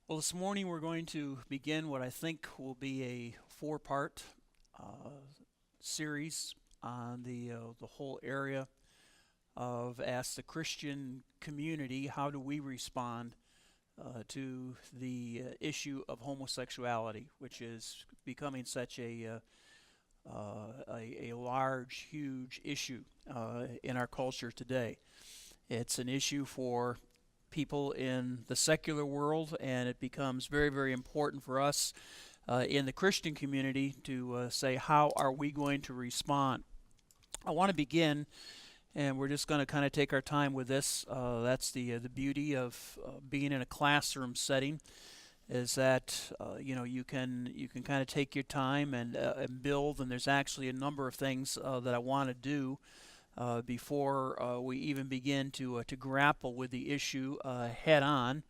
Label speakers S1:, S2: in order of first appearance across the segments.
S1: Well, this morning we're going to begin what I think will be a four-part uh, series on the whole area of, as the Christian community, how do we respond to the issue of homosexuality, which is becoming such a large, huge issue in our culture today. It's an issue for people in the secular world, and it becomes very, very important for us in the Christian community to say, how are we going to respond? I want to begin, and we're just going to kind of take our time with this. That's the beauty of being in a classroom setting, is that you can kind of take your time and build. And there's actually a number of things that I want to do before we even begin to grapple with the issue head on.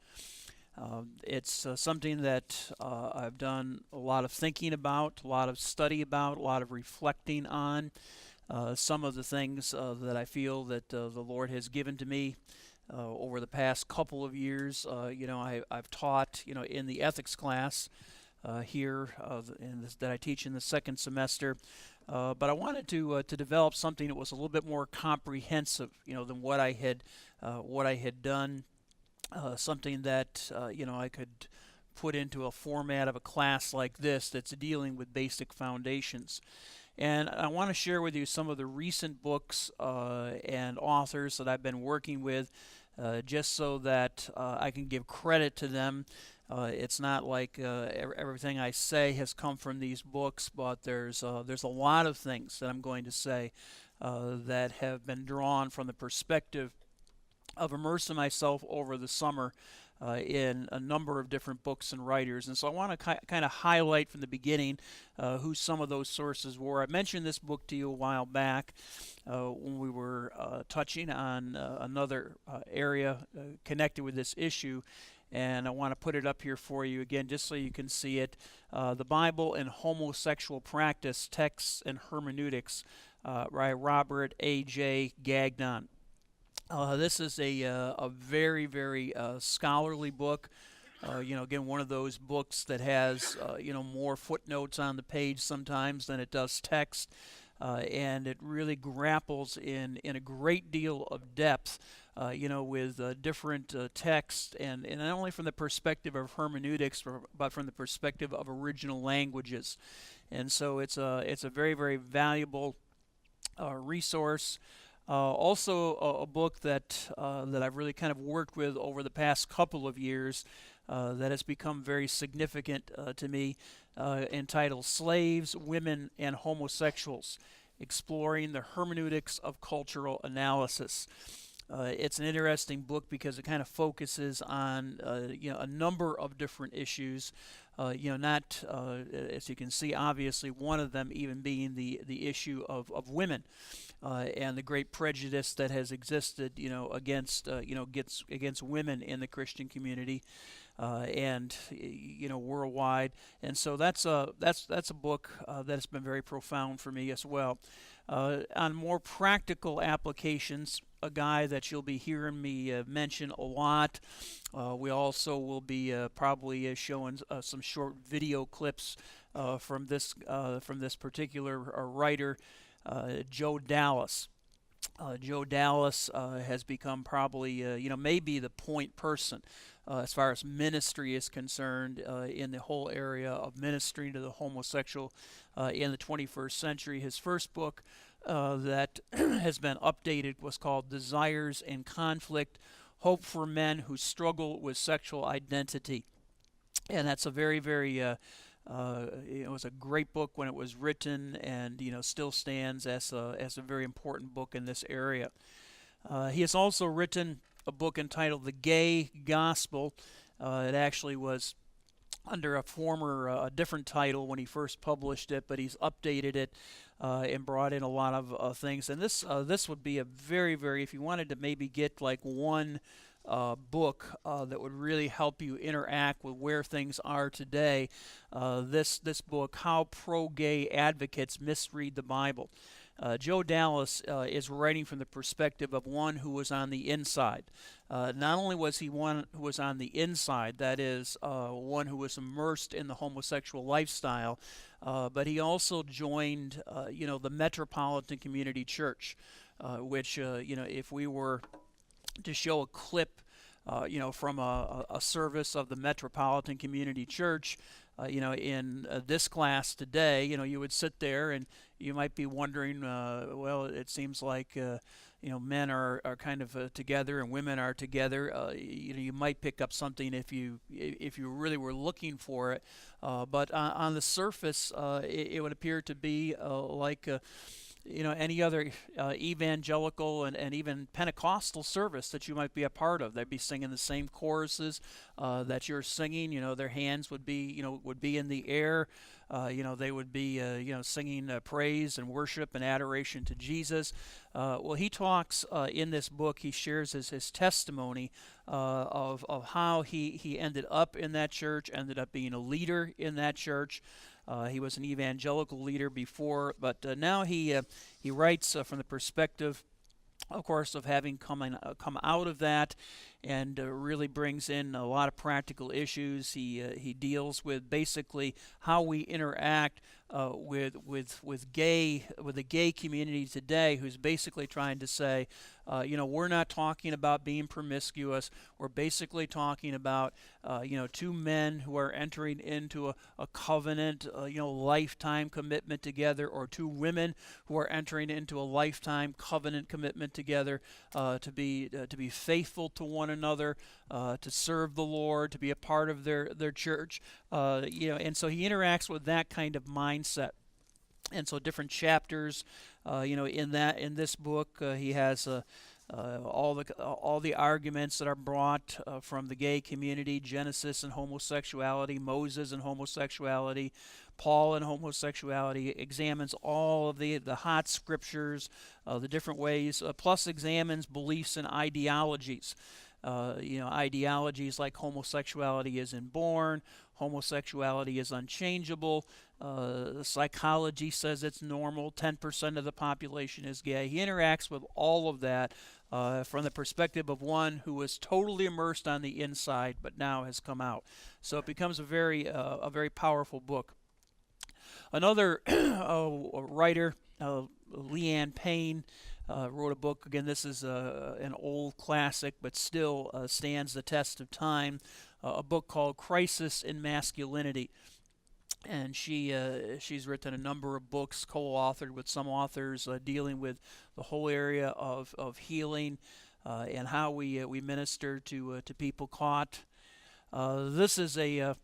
S1: It's something that I've done a lot of thinking about, a lot of study about, a lot of reflecting on. Some of the things that I feel that the Lord has given to me over the past couple of years. I've taught, in the ethics class here that I teach in the second semester. But I wanted to develop something that was a little bit more comprehensive, than what I had done. Something that I could put into a format of a class like this that's dealing with basic foundations. And I want to share with you some of the recent books and authors that I've been working with, just so that I can give credit to them. It's not like everything I say has come from these books, but there's a lot of things that I'm going to say that have been drawn from the perspective of immersing myself over the summer in a number of different books and writers. And so I want to kind of highlight from the beginning who some of those sources were. I mentioned this book to you a while back when we were touching on another area connected with this issue. And I want to put it up here for you again, just so you can see it. The Bible and Homosexual Practice, Texts and Hermeneutics by Robert A.J. Gagnon. This is a very, very scholarly book. Again, one of those books that has more footnotes on the page sometimes than it does text, and it really grapples in a great deal of depth, with different texts, and not only from the perspective of hermeneutics, but from the perspective of original languages. And so it's a very, very valuable resource. Also, a book that I've really kind of worked with over the past couple of years that has become very significant to me, entitled Slaves, Women, and Homosexuals, Exploring the Hermeneutics of Cultural Analysis. It's an interesting book because it kind of focuses on a number of different issues. Not as you can see, obviously one of them even being the issue of women and the great prejudice that has existed, against women in the Christian community and worldwide. And so that's a book that has been very profound for me as well. On more practical applications, a guy that you'll be hearing me mention a lot. We also will be probably showing some short video clips from this particular writer, Joe Dallas. Joe Dallas has become probably, maybe the point person as far as ministry is concerned in the whole area of ministering to the homosexual in the 21st century. His first book that has been updated was called Desires in Conflict, Hope for Men Who Struggle with Sexual Identity. And that's a very, very it was a great book when it was written, and still stands as a very important book in this area. He has also written a book entitled The Gay Gospel. It actually was under a different title when he first published it, but he's updated it and brought in a lot of things. And this would be a very, very, if you wanted to maybe get like one book that would really help you interact with where things are today, this book, How Pro-Gay Advocates Misread the Bible. Joe Dallas is writing from the perspective of one who was on the inside. Not only was he one who was on the inside, that is, one who was immersed in the homosexual lifestyle, but he also joined, the Metropolitan Community Church, which, if we were to show a clip, from a service of the Metropolitan Community Church, in this class today, you would sit there and you might be wondering, well, it seems like, men are kind of together and women are together. You might pick up something if you really were looking for it, but on the surface, it would appear to be like any other evangelical and even Pentecostal service that you might be a part of. They'd be singing the same choruses that you're singing. Their hands would be in the air. They would be singing praise and worship and adoration to Jesus. Well, he talks in this book. He shares his testimony of how he ended up in that church, ended up being a leader in that church. He was an evangelical leader before, but now he writes from the perspective, of course, of having come out of that, and really brings in a lot of practical issues. He deals with basically how we interact with the gay community today, who's basically trying to say, we're not talking about being promiscuous. We're basically talking about two men who are entering into a covenant, lifetime commitment together, or two women who are entering into a lifetime covenant commitment together, to be faithful to one another, to serve the Lord, to be a part of their church, and so he interacts with that kind of mindset. And so different chapters, in this book, he has all the arguments that are brought from the gay community: Genesis and homosexuality, Moses and homosexuality, Paul and homosexuality. Examines all of the hot scriptures, the different ways, plus examines beliefs and ideologies. Ideologies like homosexuality is inborn, homosexuality is unchangeable, psychology says it's normal, 10% of the population is gay. He interacts with all of that from the perspective of one who was totally immersed on the inside but now has come out. So it becomes a very powerful book. Another writer, Leanne Payne, wrote a book. Again, this is an old classic, but still stands the test of time. A book called Crisis in Masculinity. And she's written a number of books, co-authored with some authors, dealing with the whole area of healing and how we minister to people caught. This is a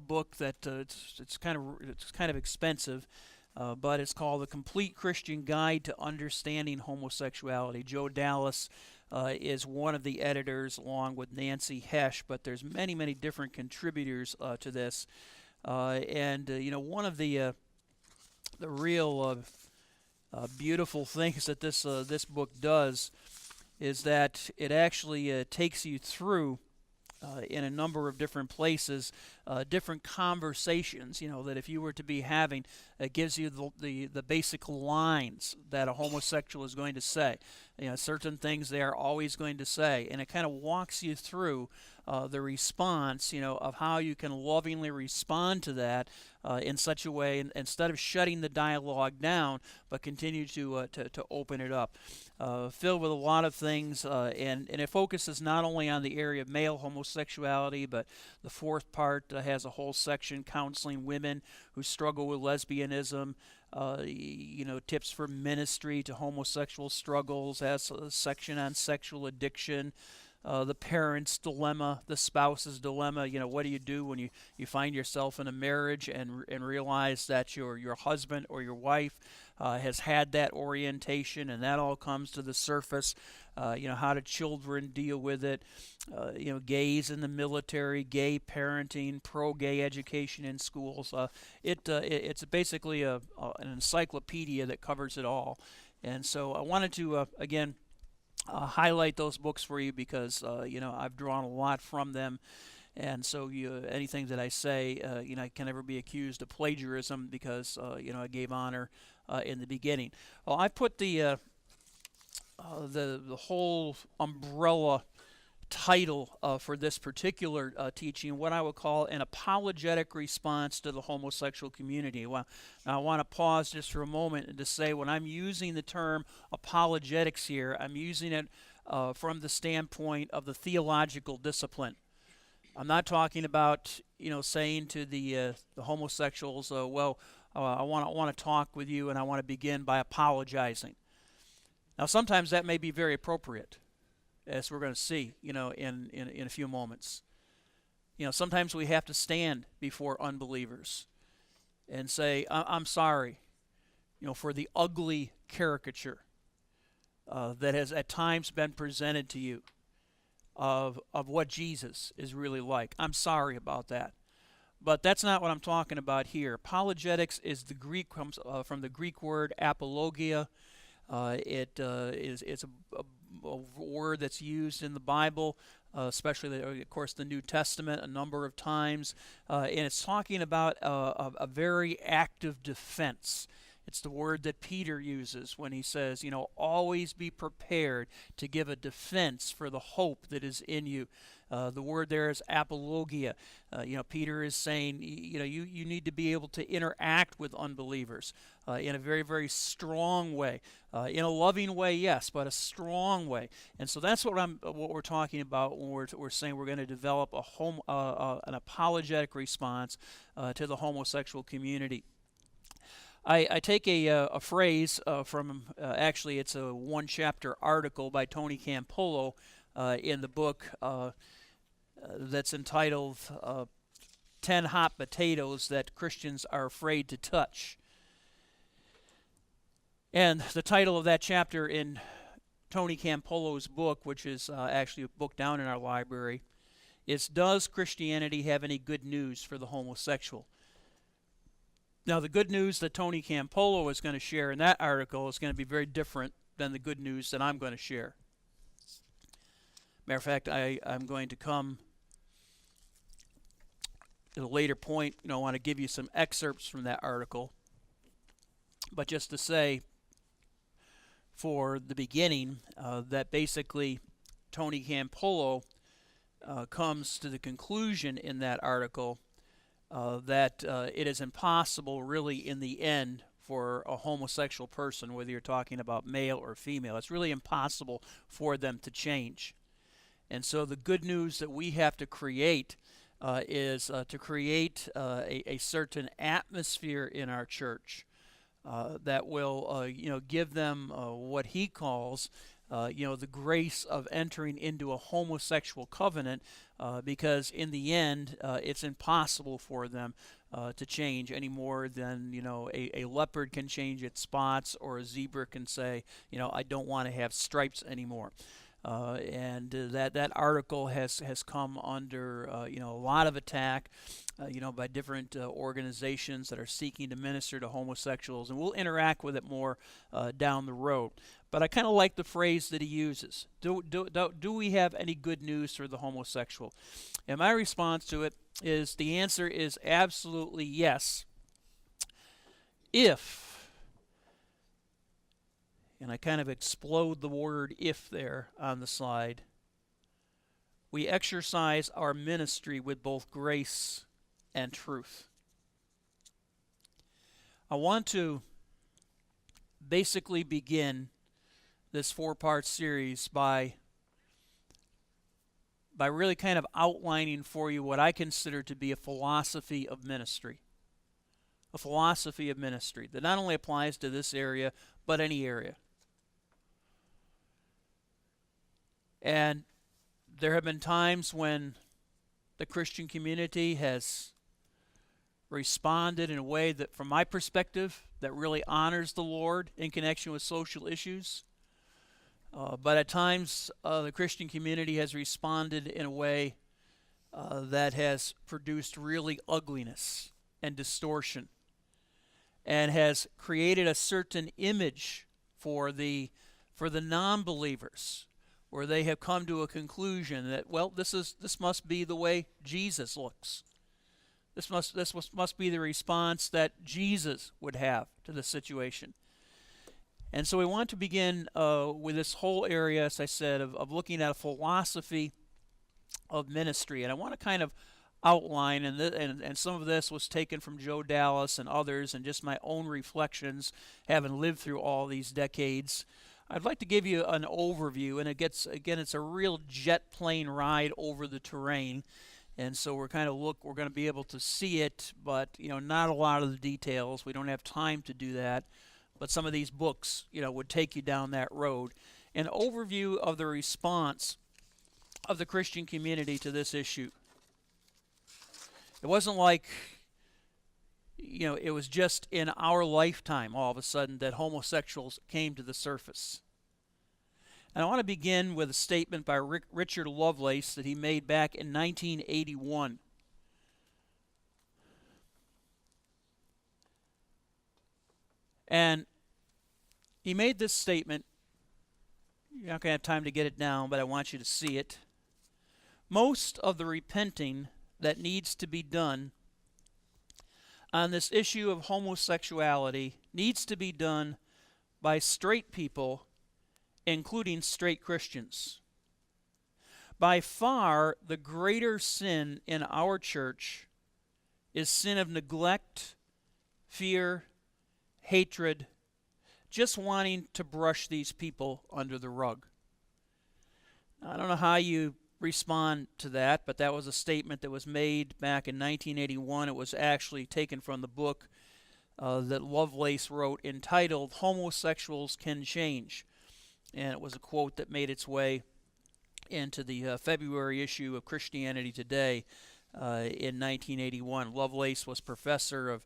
S1: book that it's kind of expensive. But it's called The Complete Christian Guide to Understanding Homosexuality. Joe Dallas is one of the editors, along with Nancy Hesh, but there's many, many different contributors to this. One of the real beautiful things that this book does is that it actually takes you through in a number of different places, different conversations, that if you were to be having, it gives you the basic lines that a homosexual is going to say. Certain things they are always going to say, and it kind of walks you through the response, of how you can lovingly respond to that in such a way, instead of shutting the dialogue down, but continue to open it up. Filled with a lot of things, and it focuses not only on the area of male homosexuality, but the fourth part has a whole section counseling women who struggle with lesbianism. Tips for ministry to homosexual struggles, has a section on sexual addiction, the parent's dilemma, the spouse's dilemma. What do you do when you find yourself in a marriage and realize that your husband or your wife has had that orientation, and that all comes to the surface. How do children deal with it? Gays in the military, gay parenting, pro-gay education in schools. It's basically an encyclopedia that covers it all. And so I wanted to, highlight those books for you because, I've drawn a lot from them. And so anything that I say, I can never be accused of plagiarism because I gave honor in the beginning. Well, I put the whole umbrella title for this particular teaching, what I would call an apologetic response to the homosexual community. Well, now I want to pause just for a moment and to say when I'm using the term apologetics here, I'm using it from the standpoint of the theological discipline. I'm not talking about saying to the homosexuals, I want to talk with you and I want to begin by apologizing. Now sometimes that may be very appropriate, as we're going to see, in a few moments. Sometimes we have to stand before unbelievers and say, I'm sorry, for the ugly caricature that has at times been presented to you of what Jesus is really like. I'm sorry about that. But that's not what I'm talking about here. Apologetics is comes from the Greek word apologia. It's a word that's used in the Bible, especially, of course, the New Testament a number of times, and it's talking about a very active defense. It's the word that Peter uses when he says, always be prepared to give a defense for the hope that is in you. The word there is apologia. Peter is saying, you need to be able to interact with unbelievers in a very, very strong way, in a loving way, yes, but a strong way. And so that's what we're talking about when we're saying we're going to develop an apologetic response to the homosexual community. I take a phrase from, actually it's a one-chapter article by Tony Campolo in the book that's entitled 10 Hot Potatoes That Christians Are Afraid to Touch. And the title of that chapter in Tony Campolo's book, which is actually a book down in our library, is Does Christianity Have Any Good News for the Homosexual? Now, the good news that Tony Campolo is going to share in that article is going to be very different than the good news that I'm going to share. Matter of fact, I'm going to come at a later point. I want to give you some excerpts from that article. But just to say, for the beginning, that basically Tony Campolo comes to the conclusion in that article that it is impossible really in the end for a homosexual person, whether you're talking about male or female, it's really impossible for them to change. And so the good news that we have to create is to create a certain atmosphere in our church that will give them what he calls the grace of entering into a homosexual covenant, because in the end it's impossible for them to change any more than a leopard can change its spots, or a zebra can say I don't want to have stripes anymore. And that article has come under a lot of attack by different organizations that are seeking to minister to homosexuals, and we'll interact with it more down the road. But I kind of like the phrase that he uses. Do we have any good news for the homosexual? And my response to it is the answer is absolutely yes. If, and I kind of explode the word if there on the slide, we exercise our ministry with both grace and truth. I want to basically begin this four-part series by really kind of outlining for you what I consider to be a philosophy of ministry. A philosophy of ministry that not only applies to this area, but any area. And there have been times when the Christian community has responded in a way that, from my perspective, that really honors the Lord in connection with social issues. But at times, the Christian community has responded in a way that has produced really ugliness and distortion, and has created a certain image for the non-believers, where they have come to a conclusion that, well, this must be the way Jesus looks. This must be the response that Jesus would have to the situation. And so we want to begin with this whole area, as I said, of looking at a philosophy of ministry. And I want to kind of outline, and some of this was taken from Joe Dallas and others, and just my own reflections, having lived through all these decades. I'd like to give you an overview, and it's a real jet plane ride over the terrain. And so we're going to be able to see it, but not a lot of the details. We don't have time to do that. But some of these books, would take you down that road. An overview of the response of the Christian community to this issue. It wasn't like, it was just in our lifetime all of a sudden that homosexuals came to the surface. And I want to begin with a statement by Richard Lovelace that he made back in 1981. And he made this statement. You're not going to have time to get it down, but I want you to see it. Most of the repenting that needs to be done on this issue of homosexuality needs to be done by straight people, including straight Christians. By far, the greater sin in our church is sin of neglect, fear, hatred, just wanting to brush these people under the rug. I don't know how you respond to that, but that was a statement that was made back in 1981. It was actually taken from the book that Lovelace wrote entitled "Homosexuals Can Change." And it was a quote that made its way into the February issue of Christianity Today in 1981. Lovelace was professor of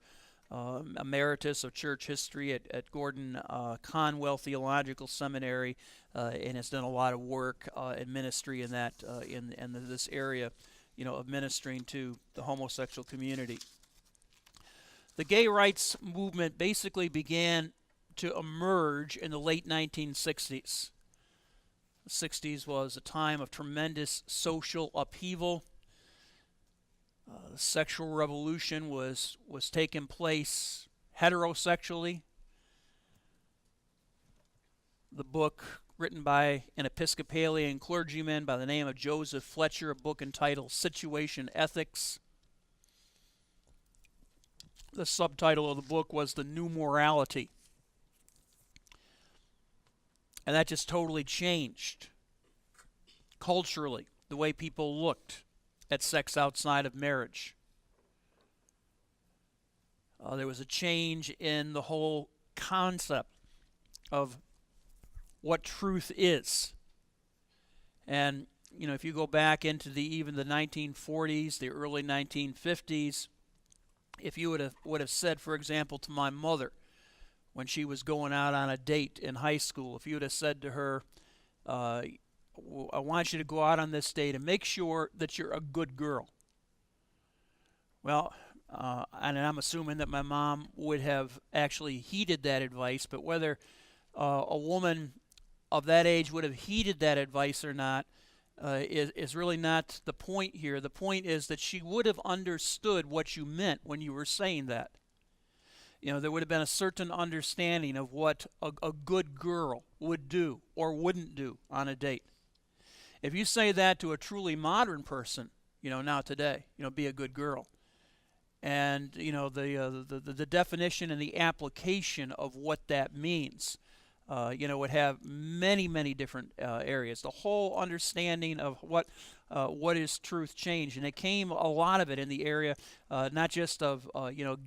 S1: emeritus of church history at Gordon Conwell Theological Seminary, and has done a lot of work in ministry in that in this area, of ministering to the homosexual community. The gay rights movement basically began to emerge in the late 1960s. The 60s was a time of tremendous social upheaval. The sexual revolution was taking place heterosexually. The book written by an Episcopalian clergyman by the name of Joseph Fletcher, a book entitled Situation Ethics. The subtitle of the book was The New Morality. And that just totally changed culturally the way people looked at sex outside of marriage. There was a change in the whole concept of what truth is. And, if you go back into even the 1940s, the early 1950s, if you would have said, for example, to my mother, when she was going out on a date in high school, if you would have said to her, I want you to go out on this date and make sure that you're a good girl. Well, and I'm assuming that my mom would have actually heeded that advice, but whether a woman of that age would have heeded that advice or not is really not the point here. The point is that she would have understood what you meant when you were saying that. There would have been a certain understanding of what a good girl would do or wouldn't do on a date. If you say that to a truly modern person, now today, be a good girl. And, the definition and the application of what that means, would have many, many different areas. The whole understanding of what is truth changed. And it came, a lot of it, in the area not just of,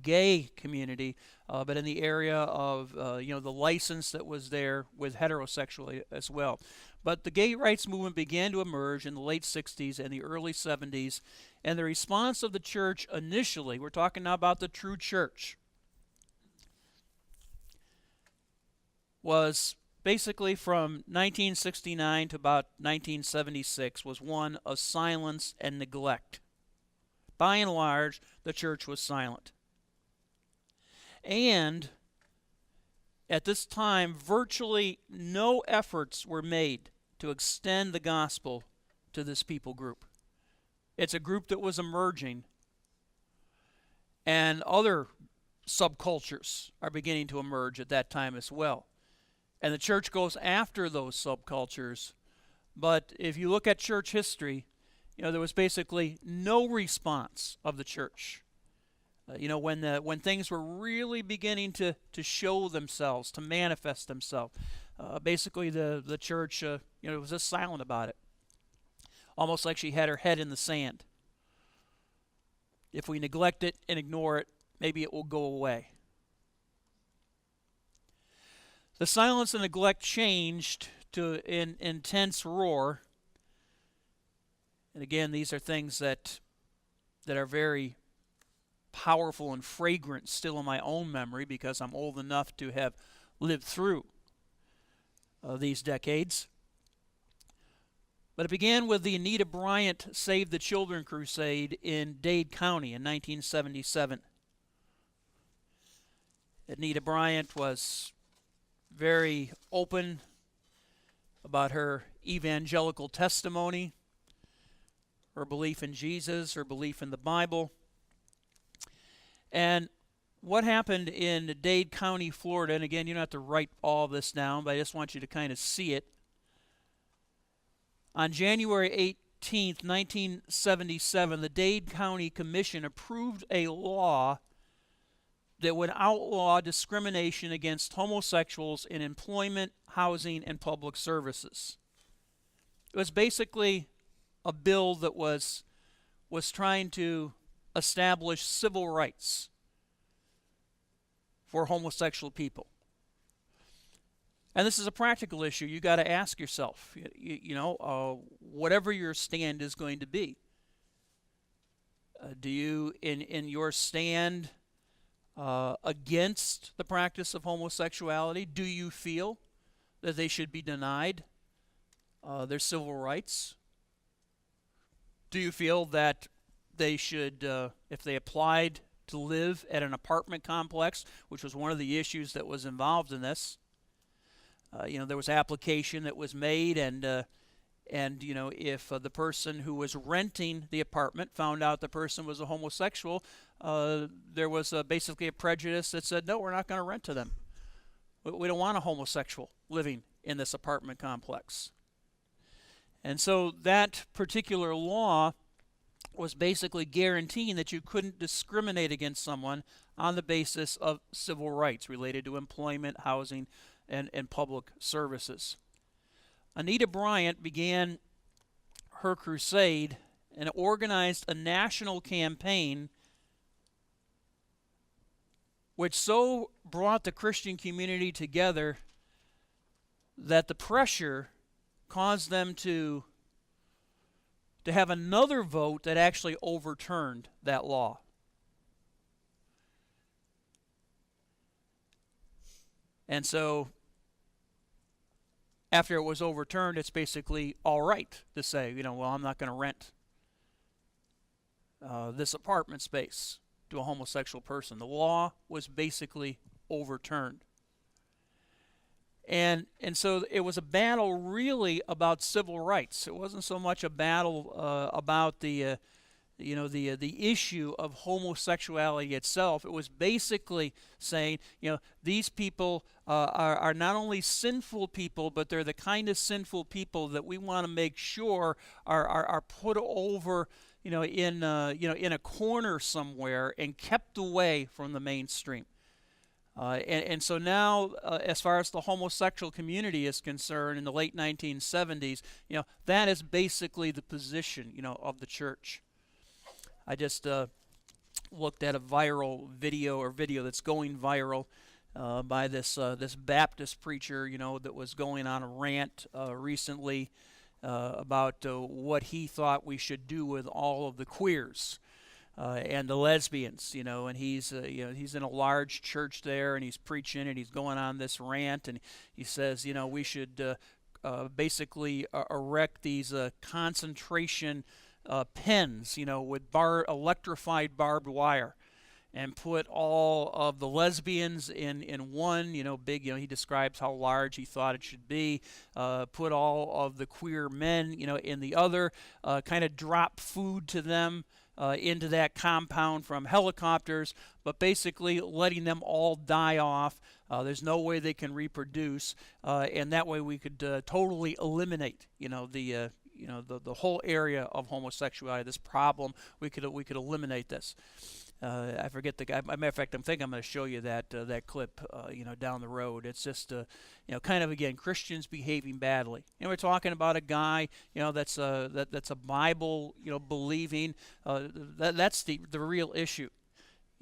S1: gay community, but in the area of, the license that was there with heterosexual as well. But the gay rights movement began to emerge in the late 60s and the early 70s. And the response of the church initially, we're talking now about the true church, was basically from 1969 to about 1976 was one of silence and neglect. By and large, the church was silent. And at this time, virtually no efforts were made to to extend the gospel to this people group. It's a group that was emerging, and other subcultures are beginning to emerge at that time as well. And the church goes after those subcultures. But if you look at church history, there was basically no response of the church. When things were really beginning to show themselves, to manifest themselves, basically the church was just silent about it, almost like she had her head in the sand. If we neglect it and ignore it, maybe it will go away. The silence and neglect changed to an intense roar. And again, these are things that are very powerful and fragrant still in my own memory, because I'm old enough to have lived through these decades. But it began with the Anita Bryant Save the Children crusade in Dade County in 1977. Anita Bryant was very open about her evangelical testimony, her belief in Jesus, her belief in the Bible. And what happened in Dade County, Florida, and again, you don't have to write all this down, but I just want you to kind of see it. On January 18th, 1977, the Dade County Commission approved a law that would outlaw discrimination against homosexuals in employment, housing, and public services. It was basically a bill that was trying to establish civil rights for homosexual people. And this is a practical issue. You got to ask yourself, whatever your stand is going to be. Do you, in your stand against the practice of homosexuality, do you feel that they should be denied their civil rights? Do you feel that they should, if they applied to live at an apartment complex, which was one of the issues that was involved in this, there was application that was made, and if the person who was renting the apartment found out the person was a homosexual, there was basically a prejudice that said, no, we're not going to rent to them. We don't want a homosexual living in this apartment complex. And so that particular law was basically guaranteeing that you couldn't discriminate against someone on the basis of civil rights related to employment, housing, and public services. Anita Bryant began her crusade and organized a national campaign which so brought the Christian community together that the pressure caused them to have another vote that actually overturned that law. And so after it was overturned, it's basically all right to say, well, I'm not going to rent this apartment space to a homosexual person. The law was basically overturned. And so it was a battle really about civil rights. It wasn't so much a battle about the issue of homosexuality itself. It was basically saying, these people are not only sinful people, but they're the kind of sinful people that we want to make sure are put over, in a corner somewhere and kept away from the mainstream. And so now, as far as the homosexual community is concerned, in the late 1970s, that is basically the position, of the church. I just looked at a viral video that's going viral by this Baptist preacher, that was going on a rant recently about what he thought we should do with all of the queers. And the lesbians, and he's in a large church there, and he's preaching, and he's going on this rant, and he says, we should basically erect these concentration pens, with electrified barbed wire, and put all of the lesbians in one, big, he describes how large he thought it should be, put all of the queer men, in the other, kind of drop food to them into that compound from helicopters, but basically letting them all die off. There's no way they can reproduce, and that way we could totally eliminate, the whole area of homosexuality. This problem, we could eliminate this. I forget the guy. Matter of fact, I think I'm going to show you that clip, down the road. It's just, kind of again Christians behaving badly. We're talking about a guy, that's a Bible, believing. That's the real issue.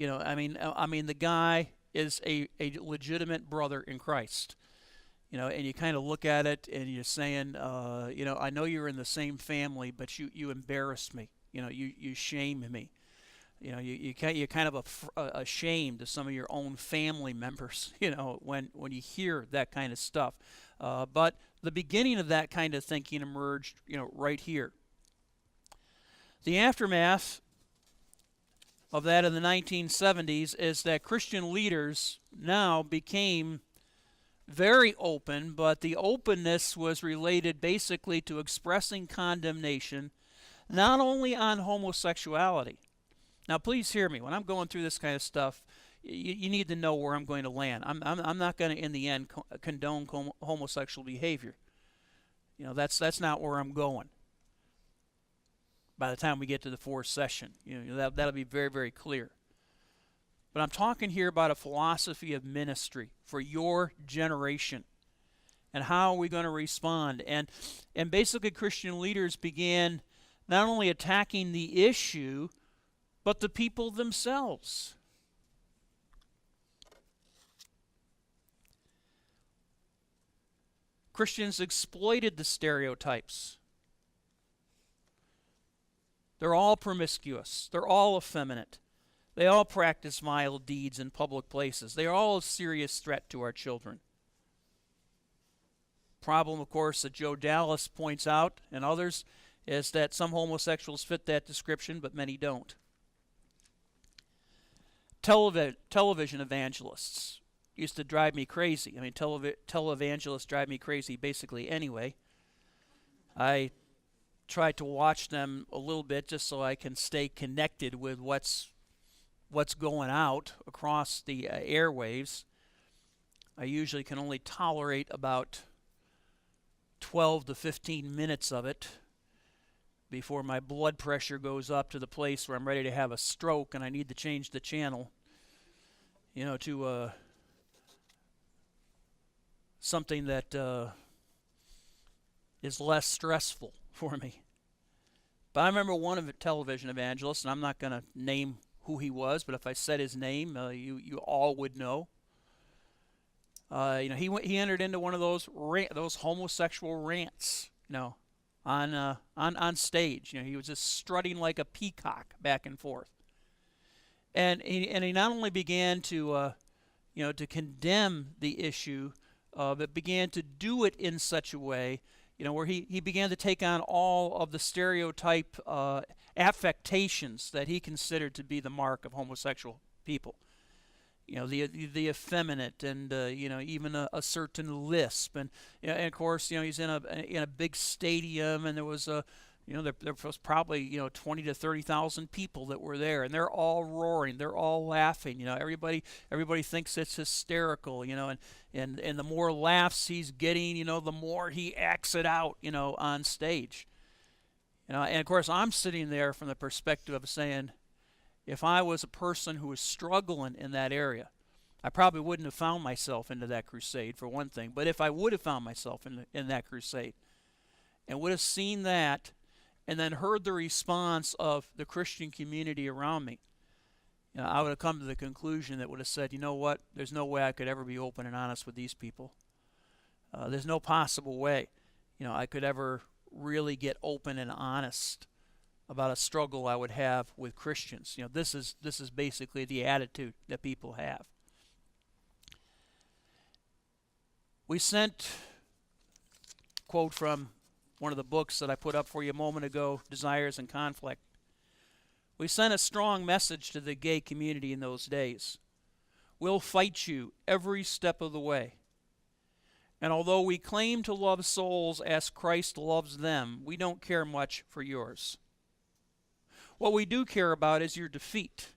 S1: I mean, the guy is a legitimate brother in Christ. And you kind of look at it and you're saying, I know you're in the same family, but you embarrass me. You shame me. You're kind of ashamed of some of your own family members, when you hear that kind of stuff. But the beginning of that kind of thinking emerged, right here. The aftermath of that in the 1970s is that Christian leaders now became very open, but the openness was related basically to expressing condemnation not only on homosexuality. Now, please hear me. When I'm going through this kind of stuff, you need to know where I'm going to land. I'm not going to, in the end, condone homosexual behavior. That's not where I'm going. By the time we get to the fourth session, that'll be very, very clear. But I'm talking here about a philosophy of ministry for your generation. And how are we going to respond? And basically Christian leaders began not only attacking the issue, but the people themselves. Christians exploited the stereotypes. They're all promiscuous. They're all effeminate. They all practice vile deeds in public places. They are all a serious threat to our children. Problem, of course, that Joe Dallas points out and others is that some homosexuals fit that description, but many don't. Television evangelists used to drive me crazy. I mean, televangelists drive me crazy basically anyway. I try to watch them a little bit just so I can stay connected with what's going out across the airwaves. I usually can only tolerate about 12 to 15 minutes of it before my blood pressure goes up to the place where I'm ready to have a stroke and I need to change the channel, to something that is less stressful for me. But I remember one of the television evangelists, and I'm not going to name who he was, but if I said his name, you all would know. He entered into one of those homosexual rants, on stage. He was just strutting like a peacock back and forth. And he not only began to condemn the issue, but began to do it in such a way, where he began to take on all of the stereotype affectations that he considered to be the mark of homosexual people. The effeminate and even a certain lisp, and of course he's in a big stadium, and there was there was probably 20 to 30,000 people that were there, and they're all roaring, they're all laughing. Everybody thinks it's hysterical. And the more laughs he's getting, the more he acts it out, on stage. And of course I'm sitting there from the perspective of saying, if I was a person who was struggling in that area, I probably wouldn't have found myself into that crusade, for one thing. But if I would have found myself in that crusade and would have seen that and then heard the response of the Christian community around me, I would have come to the conclusion that would have said, you know what, there's no way I could ever be open and honest with these people. There's no possible way, I could ever really get open and honest about a struggle I would have with Christians. This is basically the attitude that people have. We sent, quote from one of the books that I put up for you a moment ago, Desires and Conflict. We sent a strong message to the gay community in those days. We'll fight you every step of the way. And although we claim to love souls as Christ loves them, we don't care much for yours. What we do care about is your defeat.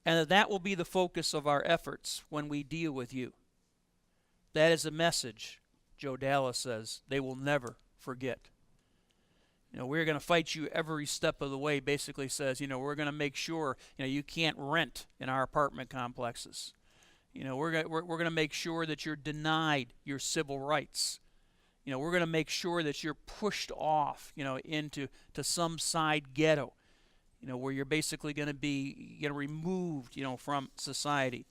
S1: And that will be the focus of our efforts when we deal with you. That is a message, Joe Dallas says, they will never forget. We're going to fight you every step of the way, basically says, we're going to make sure, you can't rent in our apartment complexes. We're going to make sure that you're denied your civil rights. We're going to make sure that you're pushed off, into some side ghetto, where you're basically going to be removed, from society.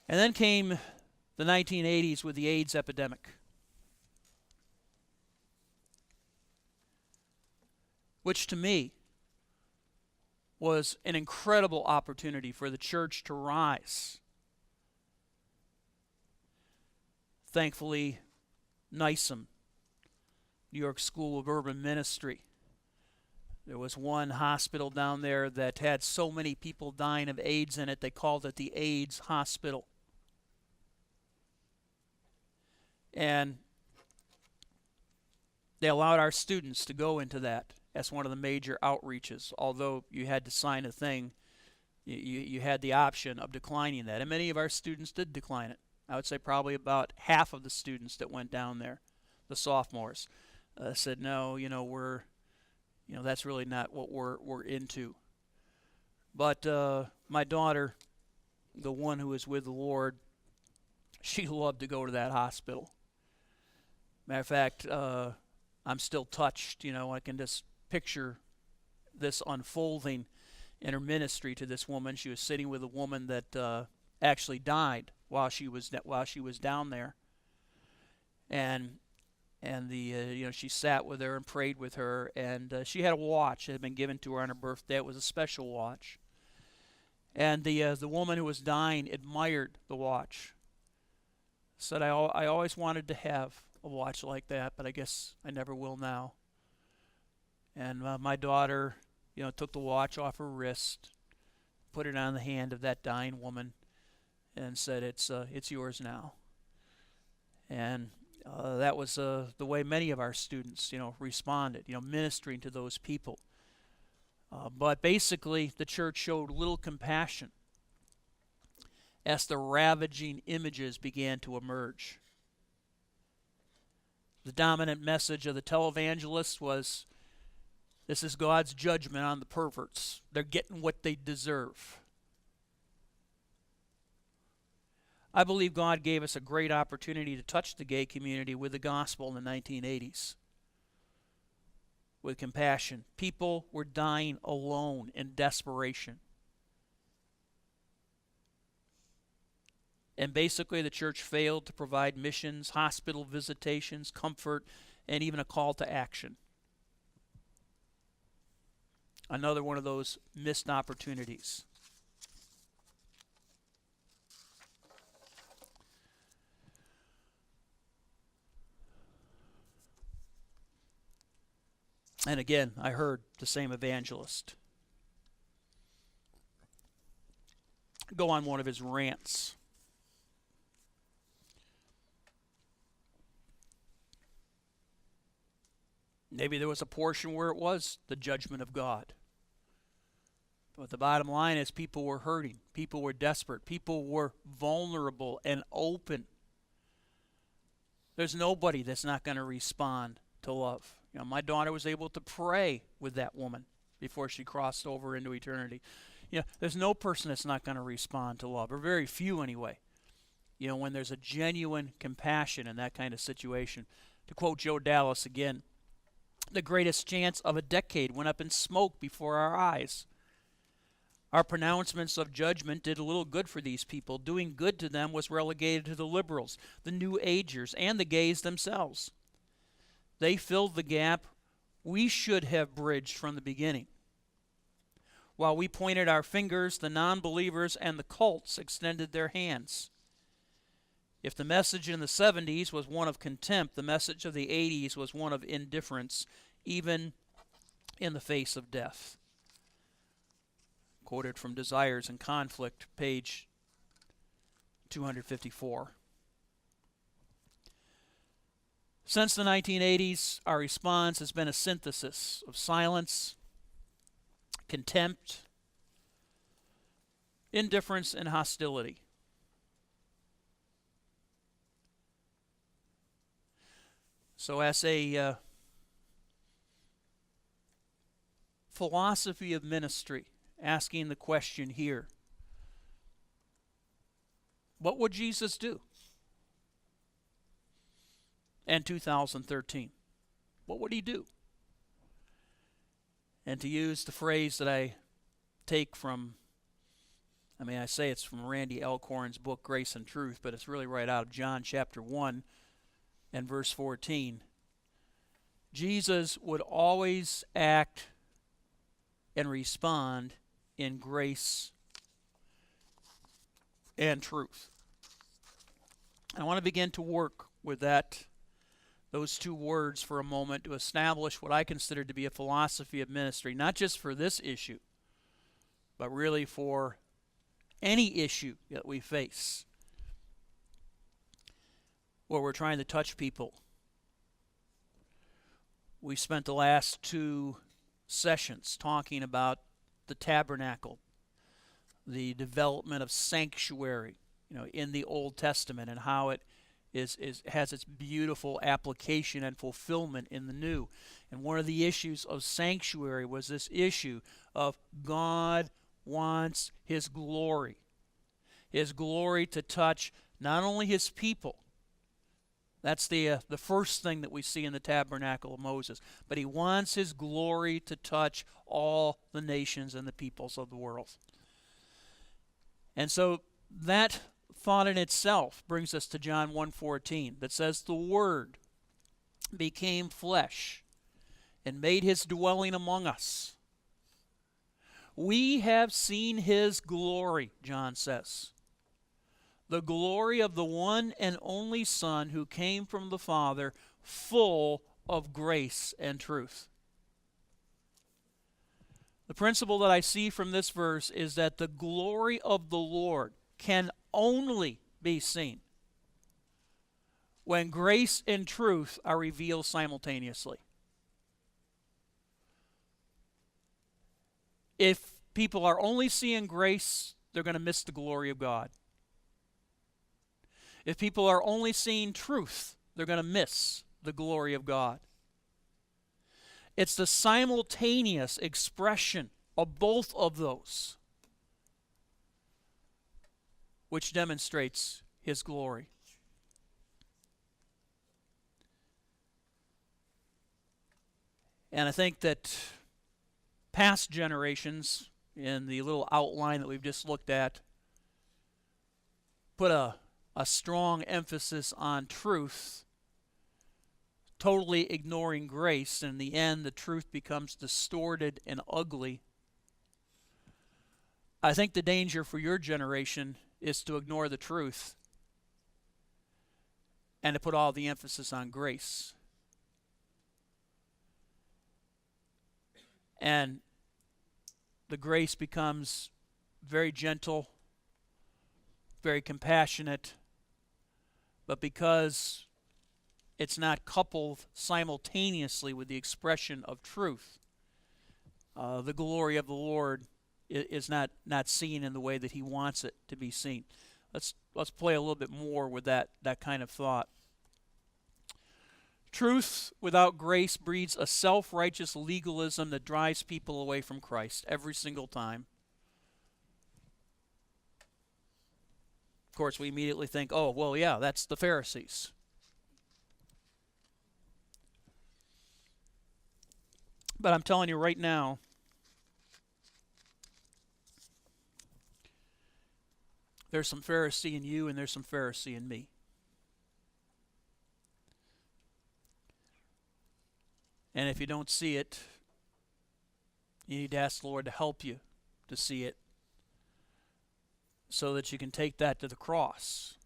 S1: And then came the 1980s with the AIDS epidemic, which to me was an incredible opportunity for the church to rise. Thankfully, NYSUM, New York School of Urban Ministry, there was one hospital down there that had so many people dying of AIDS in it, they called it the AIDS hospital. And they allowed our students to go into that as one of the major outreaches. Although you had to sign a thing, you had the option of declining that. And many of our students did decline it. I would say probably about half of the students that went down there, the sophomores, said, no, we're, that's really not what we're into. But my daughter, the one who is with the Lord, she loved to go to that hospital. Matter of fact, I'm still touched. I can just picture this unfolding in her ministry to this woman. She was sitting with a woman that actually died while she was down there, and she sat with her and prayed with her, and she had a watch that had been given to her on her birthday. It was a special watch, and the woman who was dying admired the watch. Said, I always wanted to have a watch like that, but I guess I never will now. And my daughter, took the watch off her wrist, put it on the hand of that dying woman, and said, "It's yours now." And that was the way many of our students, responded, ministering to those people. But basically, the church showed little compassion as the ravaging images began to emerge. The dominant message of the televangelists was, this is God's judgment on the perverts. They're getting what they deserve. I believe God gave us a great opportunity to touch the gay community with the gospel in the 1980s. With compassion. People were dying alone in desperation. And basically the church failed to provide missions, hospital visitations, comfort, and even a call to action. Another one of those missed opportunities. And again, I heard the same evangelist go on one of his rants. Maybe there was a portion where it was the judgment of God. But the bottom line is people were hurting. People were desperate. People were vulnerable and open. There's nobody that's not going to respond to love. My daughter was able to pray with that woman before she crossed over into eternity. There's no person that's not going to respond to love, or very few anyway. When there's a genuine compassion in that kind of situation. To quote Joe Dallas again, the greatest chance of a decade went up in smoke before our eyes. Our pronouncements of judgment did a little good for these people. Doing good to them was relegated to the liberals, the New Agers, and the gays themselves. They filled the gap we should have bridged from the beginning. While we pointed our fingers, the non-believers and the cults extended their hands. If the message in the 70s was one of contempt, the message of the 80s was one of indifference, even in the face of death. Quoted from Desires and Conflict, page 254. Since the 1980s, our response has been a synthesis of silence, contempt, indifference, and hostility. So as a philosophy of ministry, asking the question here, what would Jesus do in 2013? What would he do? And to use the phrase that I take from, I say it's from Randy Alcorn's book, Grace and Truth, but it's really right out of John chapter 1 and verse 14. Jesus would always act and respond in grace and truth. I want to begin to work with those two words for a moment to establish what I consider to be a philosophy of ministry, not just for this issue, but really for any issue that we face where we're trying to touch people. We spent the last two sessions talking about the tabernacle, the development of sanctuary, in the Old Testament, and how it has its beautiful application and fulfillment in the New. And one of the issues of sanctuary was this issue of God wants His glory to touch not only His people. That's the first thing that we see in the tabernacle of Moses. But He wants His glory to touch all the nations and the peoples of the world. And so that thought in itself brings us to John 1:14 that says, "The Word became flesh and made His dwelling among us. We have seen His glory," John says, "the glory of the one and only Son who came from the Father, full of grace and truth." The principle that I see from this verse is that the glory of the Lord can only be seen when grace and truth are revealed simultaneously. If people are only seeing grace, they're going to miss the glory of God. If people are only seeing truth, they're going to miss the glory of God. It's the simultaneous expression of both of those which demonstrates His glory. And I think that past generations, in the little outline that we've just looked at, put a strong emphasis on truth, totally ignoring grace, and in the end the truth becomes distorted and ugly. I think the danger for your generation is to ignore the truth and to put all the emphasis on grace. And the grace becomes very gentle, very compassionate, but because it's not coupled simultaneously with the expression of truth, the glory of the Lord is not seen in the way that He wants it to be seen. Let's play a little bit more with that kind of thought. Truth without grace breeds a self-righteous legalism that drives people away from Christ every single time. Of course, we immediately think, oh, well, yeah, that's the Pharisees. But I'm telling you right now, there's some Pharisee in you and there's some Pharisee in me. And if you don't see it, you need to ask the Lord to help you to see it so that you can take that to the cross.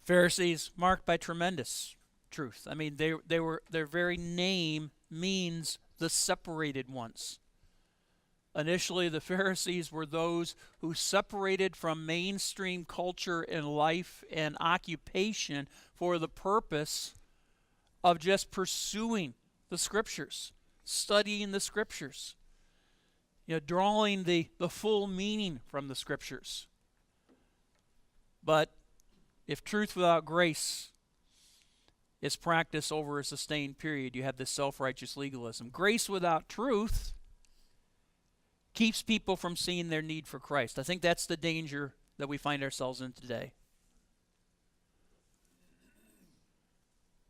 S1: Pharisees marked by tremendous truth. I mean, their very name means the separated ones. Initially, the Pharisees were those who separated from mainstream culture and life and occupation for the purpose of just pursuing the Scriptures, studying the Scriptures, drawing the full meaning from the Scriptures. But if truth without grace is practiced over a sustained period, you have this self-righteous legalism. Grace without truth keeps people from seeing their need for Christ. I think that's the danger that we find ourselves in today.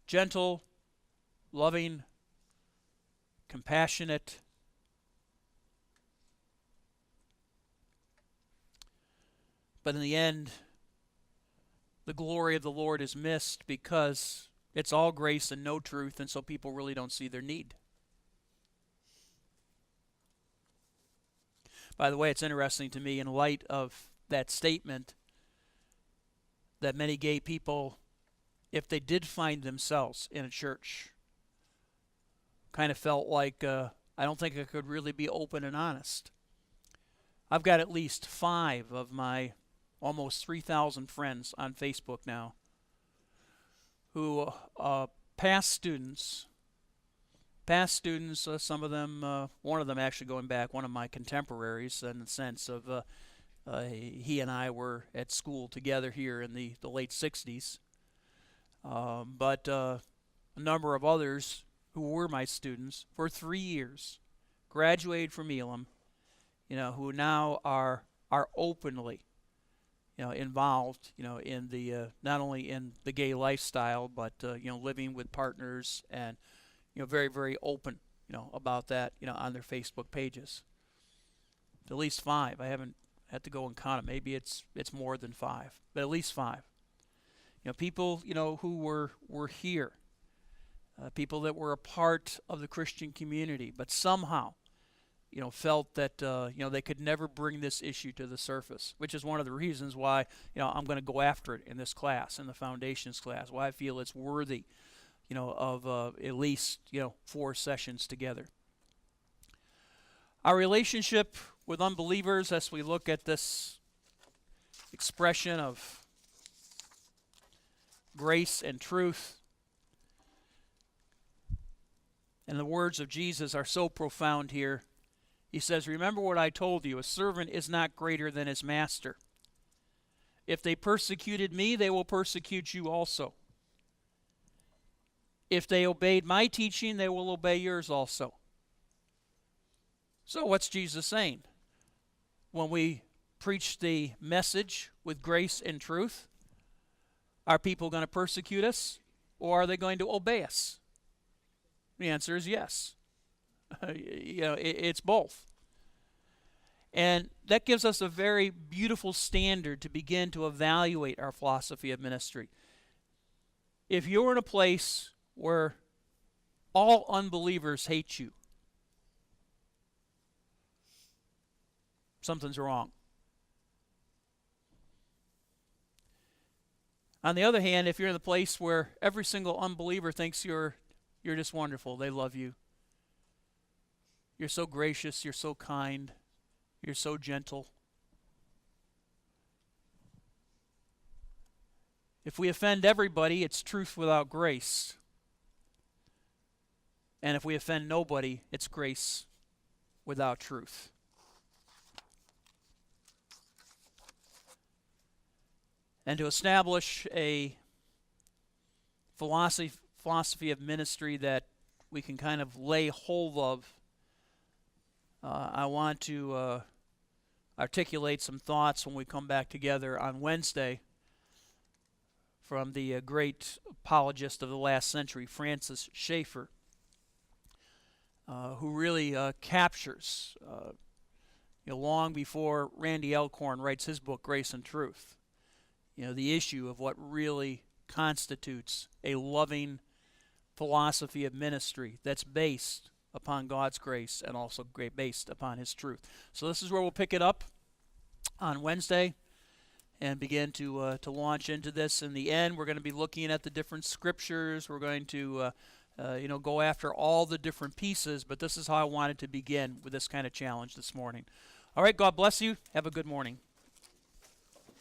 S1: Gentle, loving, compassionate, but in the end, the glory of the Lord is missed because it's all grace and no truth, and so people really don't see their need. By the way, it's interesting to me in light of that statement that many gay people, if they did find themselves in a church, kind of felt like, I don't think I could really be open and honest. I've got at least 5 of my almost 3,000 friends on Facebook now who past students, some of them, one of them actually going back, one of my contemporaries in the sense of he and I were at school together here in the late 60s. But a number of others who were my students for 3 years, graduated from Elam, who now are openly, involved, in the not only in the gay lifestyle, but living with partners and very, very open, about that, on their Facebook pages. At least 5. I haven't had to go and count them. Maybe it's more than 5, but at least 5. People, who were here, people that were a part of the Christian community, but somehow, felt that, they could never bring this issue to the surface, which is one of the reasons why, I'm going to go after it in this class, in the foundations class, why I feel it's worthy, of at least, 4 sessions together. Our relationship with unbelievers, as we look at this expression of grace and truth, and the words of Jesus are so profound here. He says, "Remember what I told you, a servant is not greater than his master. If they persecuted me, they will persecute you also. If they obeyed my teaching, they will obey yours also." So what's Jesus saying? When we preach the message with grace and truth, are people going to persecute us, or are they going to obey us? The answer is yes. It's both. And that gives us a very beautiful standard to begin to evaluate our philosophy of ministry. If you're in a place where all unbelievers hate you, something's wrong. On the other hand, if you're in the place where every single unbeliever thinks you're just wonderful, they love you, you're so gracious, you're so kind, you're so gentle. If we offend everybody, it's truth without grace. And if we offend nobody, it's grace without truth. And to establish a philosophy of ministry that we can kind of lay hold of, I want to articulate some thoughts when we come back together on Wednesday from the great apologist of the last century, Francis Schaeffer, who really captures, long before Randy Alcorn writes his book, Grace and Truth, the issue of what really constitutes a loving philosophy of ministry that's based upon God's grace and also based upon His truth. So this is where we'll pick it up on Wednesday and begin to launch into this. In the end, we're going to be looking at the different scriptures. We're going to go after all the different pieces, but this is how I wanted to begin with this kind of challenge this morning. All right, God bless you. Have a good morning.